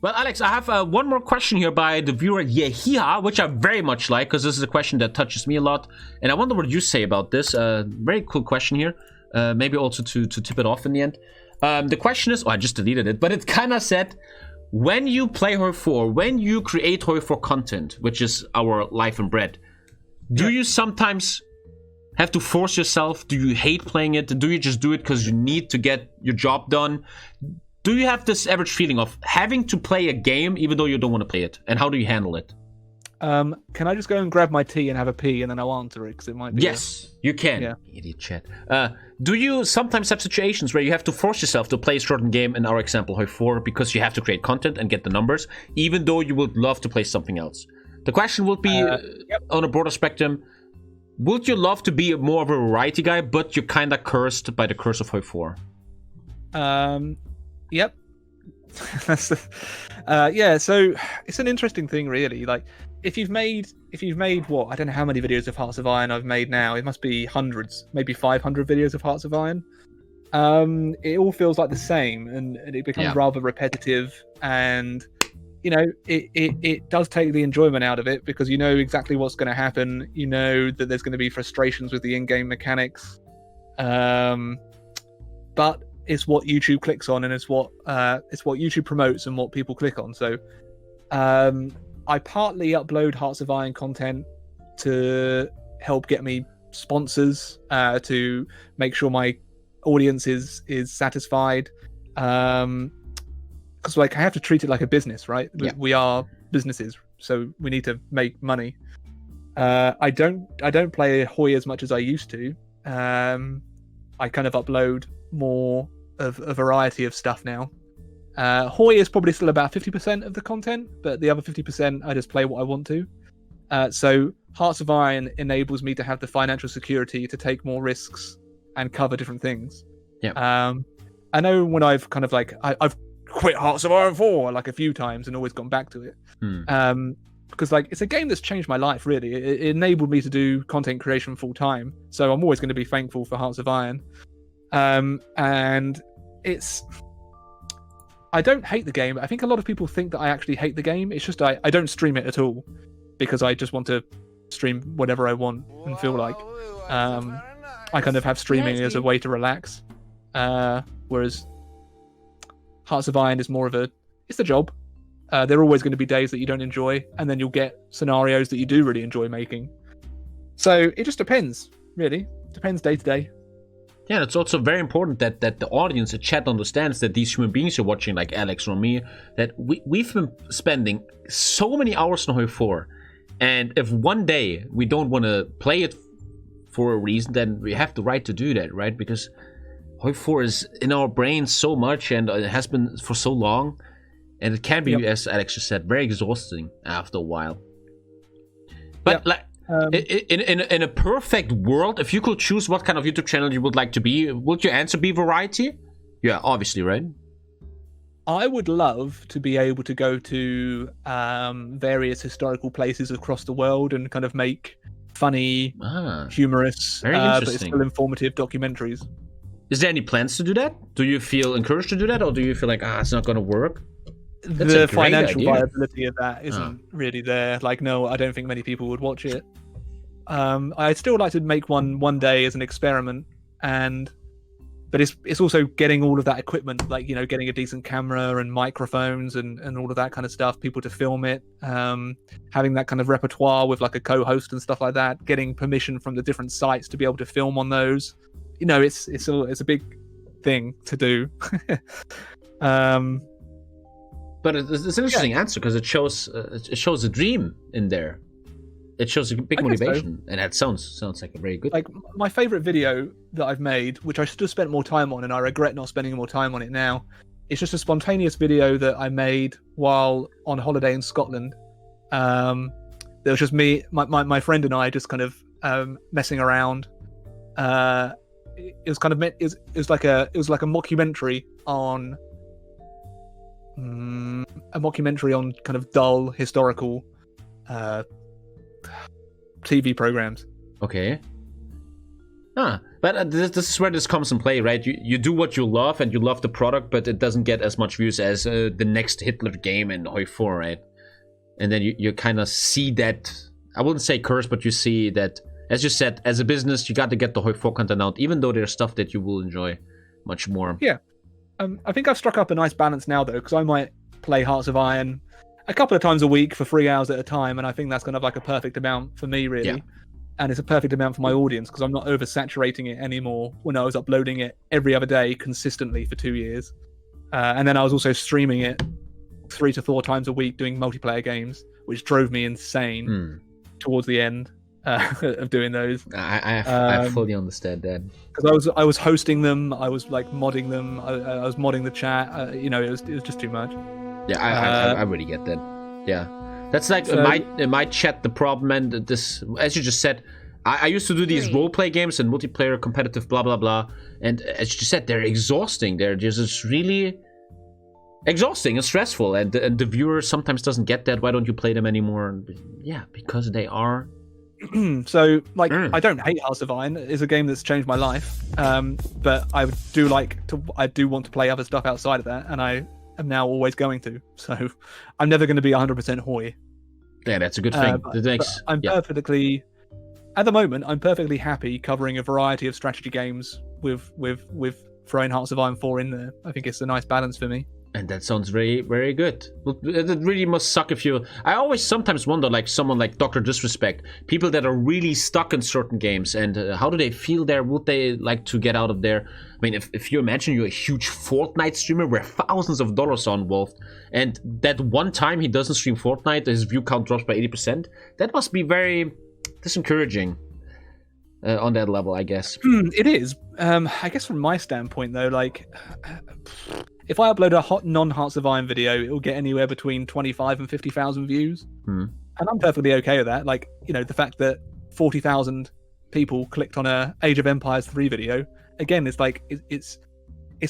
Well, Alex, I have one more question here by the viewer Yehiha, which I very much like because this is a question that touches me a lot, and I wonder what you say about this. Very cool question here. Maybe also to tip it off in the end. The question is, I just deleted it, but it kind of said, when you play HOI4, when you create HOI4 content, which is our life and bread, do you sometimes have to force yourself? Do you hate playing it? Do you just do it because you need to get your job done? Do you have this average feeling of having to play a game even though you don't want to play it? And how do you handle it? Can I just go and grab my tea and have a pee and then I'll answer it? Because it might be... Yes, you can. Yeah. Idiot chat. Do you sometimes have situations where you have to force yourself to play a certain game, in our example, HOI4, because you have to create content and get the numbers, even though you would love to play something else? The question would be, on a broader spectrum, would you love to be more of a variety guy, but you're kind of cursed by the curse of HOI4? Yep. Yeah, so it's an interesting thing, really. Like, if you've made what, I don't know how many videos of Hearts of Iron I've made now. It must be hundreds, maybe 500 videos of Hearts of Iron. It all feels like the same, and it becomes rather repetitive. And you know, it does take the enjoyment out of it because you know exactly what's going to happen. You know that there's going to be frustrations with the in-game mechanics. But it's what YouTube clicks on, and it's what YouTube promotes and what people click on. So I partly upload Hearts of Iron content to help get me sponsors, to make sure my audience is satisfied. Because like I have to treat it like a business, right? Yeah. We are businesses, so we need to make money. I don't play HOI as much as I used to. I kind of upload more of a variety of stuff now. HOI is probably still about 50% of the content, but the other 50% I just play what I want to. So Hearts of Iron enables me to have the financial security to take more risks and cover different things. Yeah. I know when I've kind of like I've quit Hearts of Iron 4 like a few times and always gone back to it. Because like it's a game that's changed my life, really. It enabled me to do content creation full time. So I'm always going to be thankful for Hearts of Iron. And I don't hate the game. I think a lot of people think that I actually hate the game. It's just I don't stream it at all because I just want to stream whatever I want and feel like. I kind of have streaming as a way to relax. Whereas Hearts of Iron is more of it's a job. There are always going to be days that you don't enjoy, and then you'll get scenarios that you do really enjoy making. So it just depends, really. Depends day to day. Yeah, it's also very important that the audience, the chat understands that these human beings you're watching, like Alex or me, that we've been spending so many hours on HOI4, and if one day we don't want to play it for a reason, then we have the right to do that, right? Because HOI4 is in our brains so much, and it has been for so long, and it can be, as Alex just said, very exhausting after a while. But like, in a perfect world, if you could choose what kind of YouTube channel you would like to be, would your answer be variety? Yeah, obviously, right? I would love to be able to go to various historical places across the world and kind of make funny, humorous, but still informative documentaries. Is there any plans to do that? Do you feel encouraged to do that, or do you feel like, it's not going to work? That's the financial viability of that isn't really there. Like, no, I don't think many people would watch it. I'd still like to make one day as an experiment, but it's also getting all of that equipment, like, you know, getting a decent camera and microphones and all of that kind of stuff, people to film it, having that kind of repertoire with like a co-host and stuff like that, getting permission from the different sites to be able to film on those. You know, it's a big thing to do. But it's an interesting answer because it shows a dream in there. It shows a big motivation, and that sounds like a very good. Like my favorite video that I've made, which I should have spent more time on, and I regret not spending more time on it now. It's just a spontaneous video that I made while on holiday in Scotland. There was just me, my friend, and I just kind of messing around. It was kind of it was like a mockumentary on. A mockumentary on kind of dull historical TV programs. Okay. But this is where this comes in play, right? You do what you love, and you love the product, but it doesn't get as much views as the next Hitler game in HOI4, right? And then you kind of see that, I wouldn't say curse, but you see that, as you said, as a business, you got to get the HOI4 content out, even though there's stuff that you will enjoy much more. Yeah. I think I've struck up a nice balance now, though, because I might play Hearts of Iron a couple of times a week for 3 hours at a time, and I think that's kind of like a perfect amount for me, really. Yeah. And it's a perfect amount for my audience because I'm not oversaturating it anymore when I was uploading it every other day consistently for 2 years. And then I was also streaming it 3 to 4 times a week doing multiplayer games, which drove me insane towards the end of doing those. I fully understand that. Because I was hosting them, I was like modding them, I was modding the chat. It was just too much. Yeah, I really get that. Yeah. That's like in my chat, the problem, and this, as you just said, I used to do these roleplay games and multiplayer, competitive, blah, blah, blah. And as you just said, they're exhausting. They're just really exhausting and stressful. And the viewer sometimes doesn't get that. Why don't you play them anymore? Yeah, because they are. So, like, I don't hate Hearts of Iron. It's a game that's changed my life. But I do want to play other stuff outside of that. And I am now always going to. So I'm never going to be 100% HOI. Yeah, that's a good thing. At the moment, I'm perfectly happy covering a variety of strategy games with throwing Hearts of Iron 4 in there. I think it's a nice balance for me. And that sounds very, very good. It really must suck if you... I always sometimes wonder, like someone like Dr. Disrespect, people that are really stuck in certain games, and how do they feel there? Would they like to get out of there? I mean, if you imagine you're a huge Fortnite streamer where thousands of dollars are involved, and that one time he doesn't stream Fortnite, his view count drops by 80%, that must be very discouraging on that level, I guess. It is. I guess from my standpoint, though, like... if I upload a non-Hearts of Iron video, it will get anywhere between 25 and 50,000 views. And I'm perfectly okay with that. Like, the fact that 40,000 people clicked on a Age of Empires 3 video, again, it's like, it's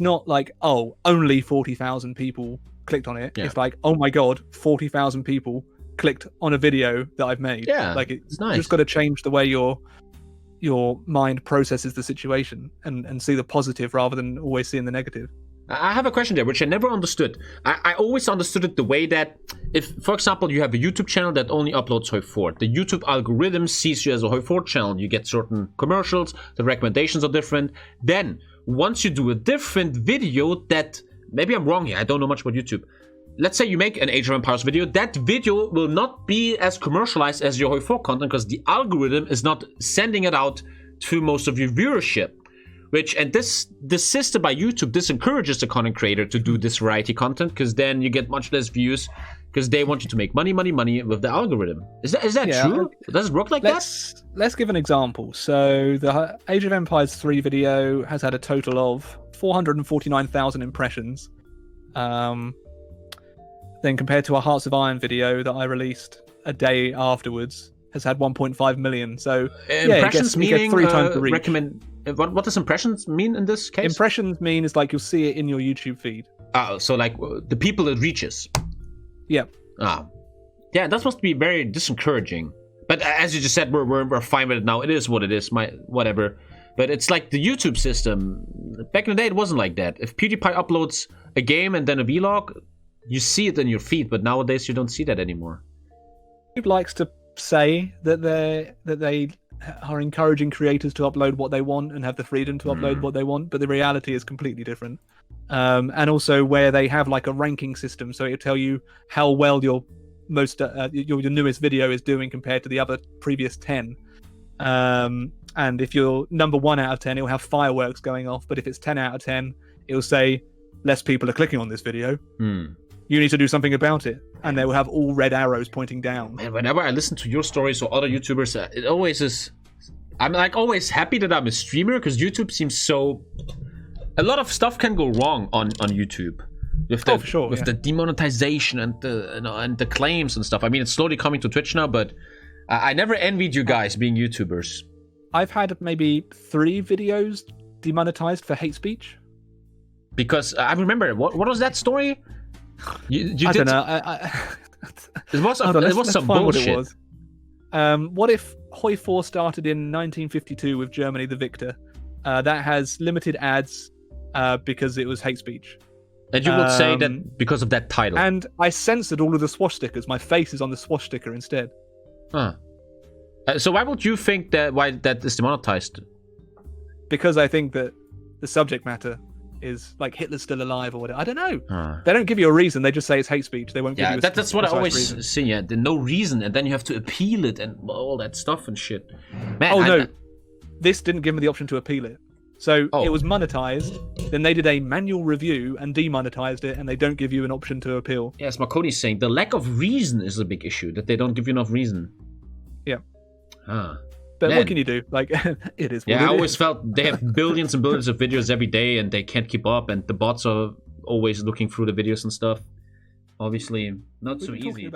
not like, oh, only 40,000 people clicked on it. Yeah. It's like, oh my God, 40,000 people clicked on a video that I've made. Yeah, like it's nice. Just got to change the way your mind processes the situation and see the positive rather than always seeing the negative. I have a question there, which I never understood. I always understood it the way that if, for example, you have a YouTube channel that only uploads HOI4, the YouTube algorithm sees you as a HOI4 channel. You get certain commercials, the recommendations are different. Then, once you do a different video that, maybe I'm wrong here, I don't know much about YouTube. Let's say you make an Age of Empires video, that video will not be as commercialized as your HOI4 content because the algorithm is not sending it out to most of your viewership. This system by YouTube, this encourages the content creator to do this variety content because then you get much less views because they want you to make money with the algorithm. Is that true? Does it work like that? Let's give an example. So the Age of Empires 3 video has had a total of 449,000 impressions. Then compared to a Hearts of Iron video that I released a day afterwards, has had 1.5 million. So impressions meaning 3 times the reach. What does impressions mean in this case? Impressions mean is like you'll see it in your YouTube feed. So like the people it reaches. Yeah. Yeah, that must be very disencouraging. But as you just said, we're fine with it now. It is what it is. Whatever. But it's like the YouTube system. Back in the day, it wasn't like that. If PewDiePie uploads a game and then a vlog, you see it in your feed. But nowadays, you don't see that anymore. YouTube likes to say that they are encouraging creators to upload what they want and have the freedom to upload what they want, but the reality is completely different. And also where they have like a ranking system, so it'll tell you how well your newest video is doing compared to the other previous 10. And if you're number 1 out of 10, it'll have fireworks going off, but if it's 10 out of 10, it'll say less people are clicking on this video. You need to do something about it. And they will have all red arrows pointing down. Man, whenever I listen to your stories or other YouTubers, it always is... I'm like always happy that I'm a streamer because YouTube seems so... A lot of stuff can go wrong on YouTube. With the demonetization and the claims and stuff. I mean, it's slowly coming to Twitch now, but I never envied you guys being YouTubers. I've had maybe 3 videos demonetized for hate speech. Because I remember, what was that story? You I did... don't know. It was some bullshit. What if HOI4 started in 1952 with Germany the victor. That has limited ads because it was hate speech. And you would say that because of that title. And I censored all of the swash stickers. My face is on the swash sticker instead. Huh. So why would you think why that is demonetized? Because I think that the subject matter is like Hitler's still alive or whatever. I don't know. They don't give you a reason. They just say it's hate speech. They won't give you a that's what I always reason. see. Yeah, no reason, and then you have to appeal it and all that stuff and shit. Man, no, this didn't give me the option to appeal it. So it was monetized. Then they did a manual review and demonetized it, and they don't give you an option to appeal. Yes, Marconi's saying the lack of reason is a big issue. That they don't give you enough reason. Yeah. Ah. But what can you do? Like, it is what it I is. always felt they have billions and billions of videos every day, and they can't keep up, and the bots are always looking through the videos and stuff. Obviously, not so easy.